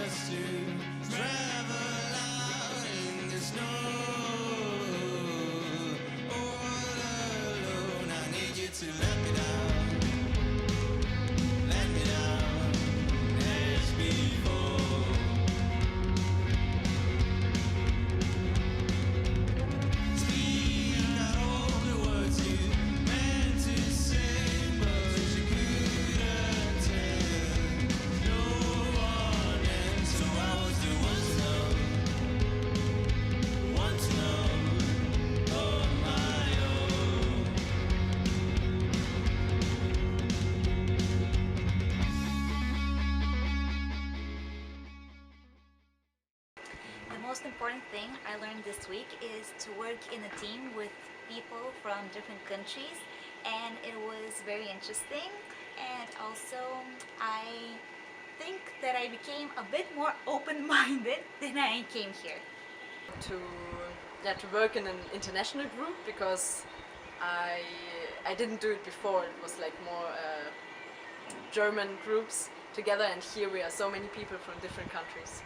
us to travel out in the snow. All alone, I need you to let me down. Let me down as before. Speak out all the words you meant to say, but you couldn't tell no one. And so I was the one to know on my own. The most important thing I learned this week is to work in a team with people from different countries, and it was very interesting. And also I think that I became a bit more open-minded than I came here. To to work in an international group, because I didn't do it before. It was like more German groups together, and here we are so many people from different countries.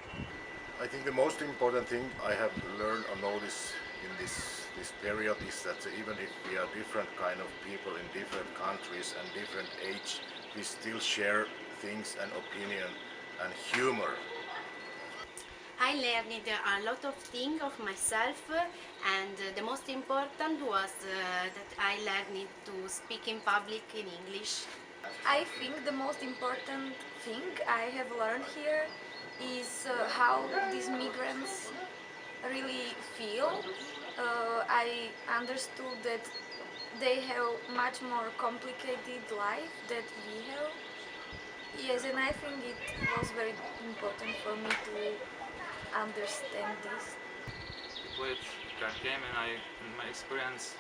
I think the most important thing I have learned or noticed in this period is that even if we are different kind of people in different countries and different age, we still share things and opinion and humor. I learned a lot of things of myself, and the most important was that I learned to speak in public in English. I think the most important thing I have learned here is how these migrants really feel. I understood that they have much more complicated life than we have. Yes, and I think it was very important for me to understand this. We played card game, and my experience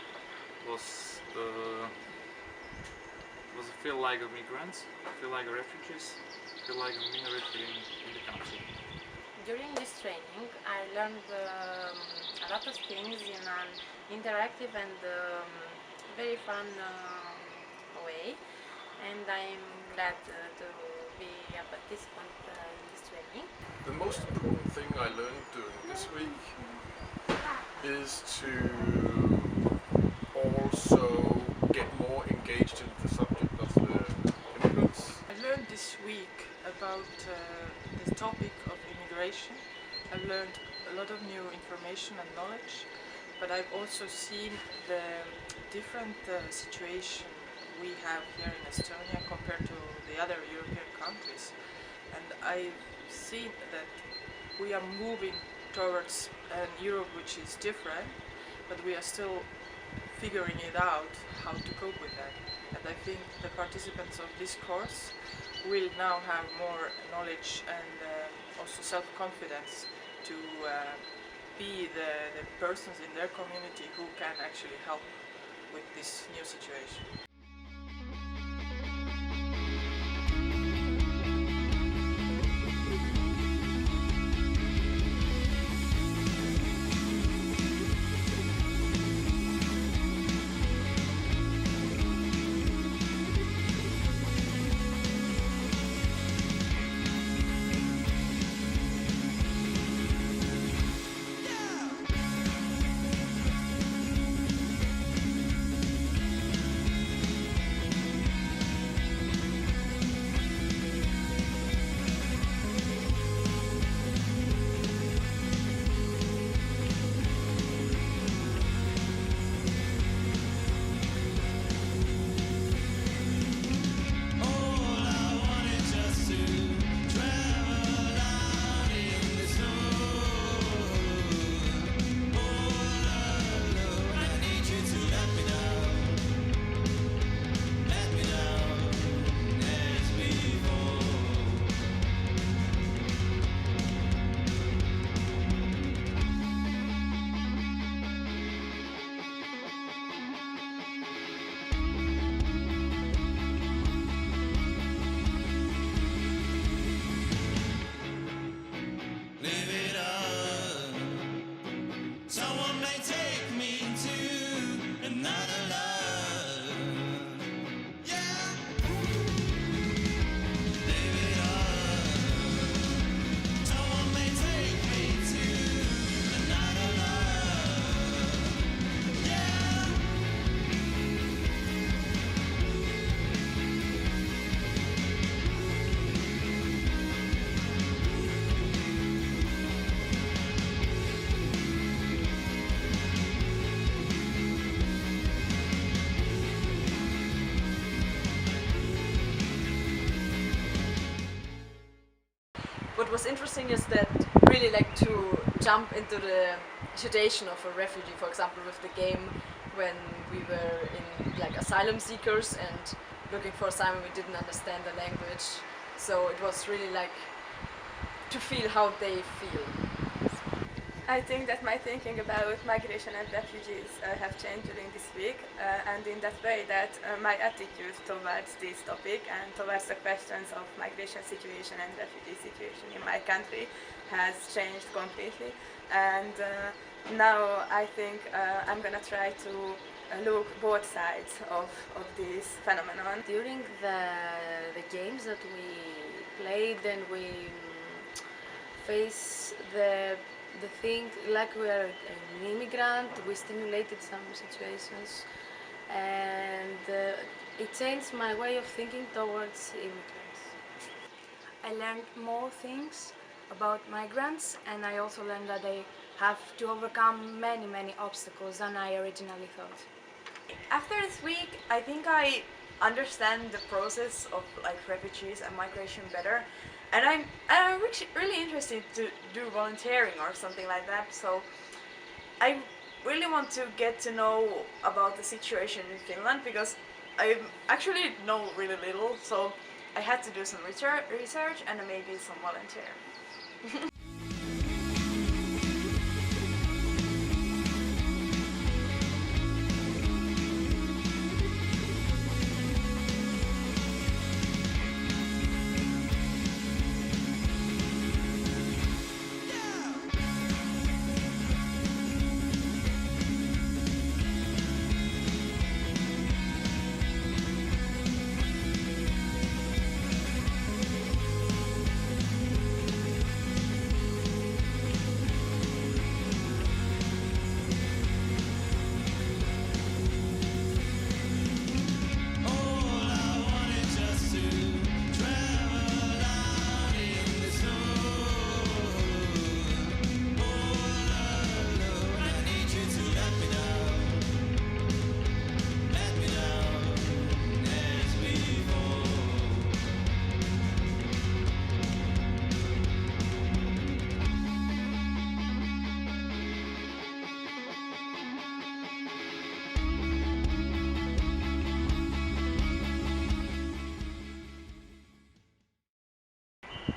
was feel like a migrants, feel like a refugees, feel like a minority in the country. During this training, I learned a lot of things in an interactive and very fun way, and I'm glad to be a participant in this training. The most important thing I learned during this week is to also get more engaged in the subject of the immigrants. I learned this week about the topic of immigration. I've learned a lot of new information and knowledge, but I've also seen the different situation we have here in Estonia compared to the other European countries. And I've seen that we are moving towards an Europe which is different, but we are still figuring it out how to cope with that. And I think the participants of this course will now have more knowledge and also self-confidence to be the persons in their community who can actually help with this new situation. what was interesting is that really like to jump into the situation of a refugee, for example, with the game when we were in like asylum seekers and looking for asylum, we didn't understand the language, so it was really like to feel how they feel. I think that my thinking about migration and refugees have changed during this week, and in that way that my attitude towards this topic and towards the questions of migration situation and refugee situation in my country has changed completely. And now I think I'm gonna try to look both sides of this phenomenon. During the games that we played, and we face the thing like we are an immigrant, we stimulated some situations, and it changed my way of thinking towards immigrants. I learned more things about migrants, and I also learned that they have to overcome many obstacles than I originally thought. After this week, I think I understand the process of like refugees and migration better, and I'm really interested to do volunteering or something like that. So I really want to get to know about the situation in Finland, because I actually know really little. So I had to do some research and maybe some volunteering.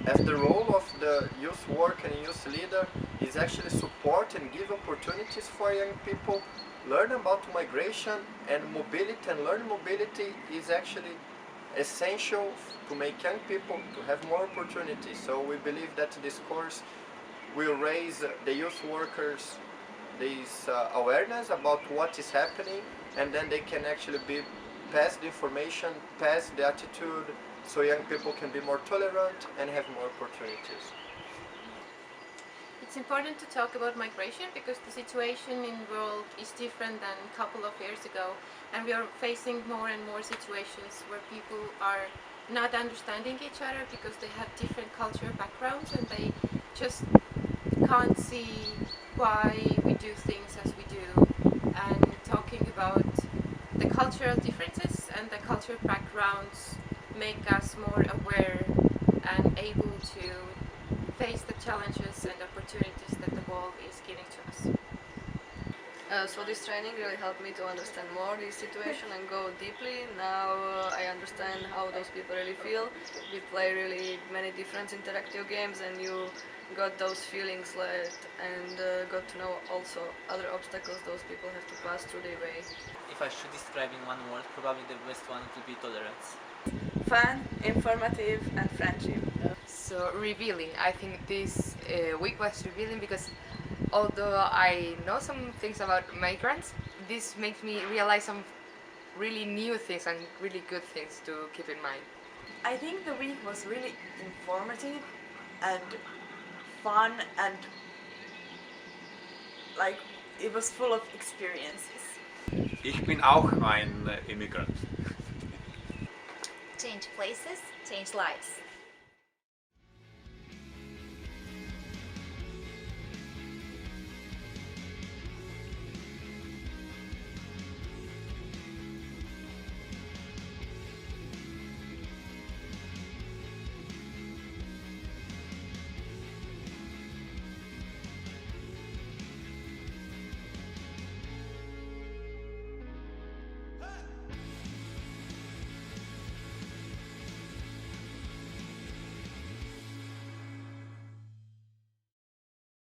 As the role of the youth worker and youth leader is actually support and give opportunities for young people, learn about migration and mobility, and learn mobility is actually essential to make young people to have more opportunities. So we believe that this course will raise the youth workers this awareness about what is happening, and then they can actually be pass the information, pass the attitude, so young people can be more tolerant and have more opportunities. It's important to talk about migration because the situation in the world is different than a couple of years ago, and we are facing more and more situations where people are not understanding each other because they have different cultural backgrounds and they just can't see why we do things as we do. And talking about the cultural differences and the cultural backgrounds make us more aware and able to face the challenges and opportunities that the world is giving to us. So this training really helped me to understand more the situation and go deeply. Now I understand how those people really feel. We play really many different interactive games, and you got those feelings and got to know also other obstacles those people have to pass through their way. If I should describe in one word, probably the best one would be tolerance. Fun, informative and friendship. So revealing. I think this week was revealing because although I know some things about migrants, this makes me realize some really new things and really good things to keep in mind. I think the week was really informative and fun, and like it was full of experiences. Ich bin auch ein Immigrant. Change places, change lives.